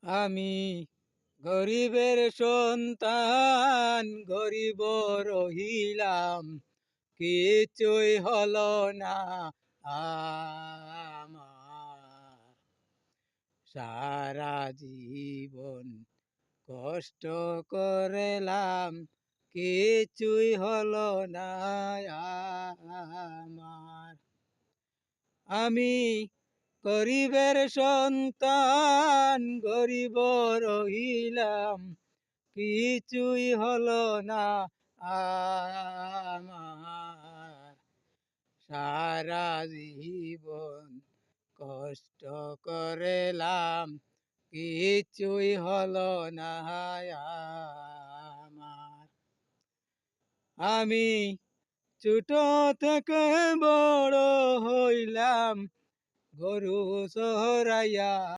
আমি গরিবের সন্তান, গরিব রহিলাম, কিছুই হলো না আমার। সারা জীবন কষ্ট করলাম, কিছুই হলো না আমার। আমি গরিবের সন্তান, গরিব রহিলাম, কিছুই হলো না আমার। সারা জীবন কষ্ট করলাম, কিছুই হলো না আমার। আমি ছোট থেকে বড় হইলাম গরু চড়াইয়া।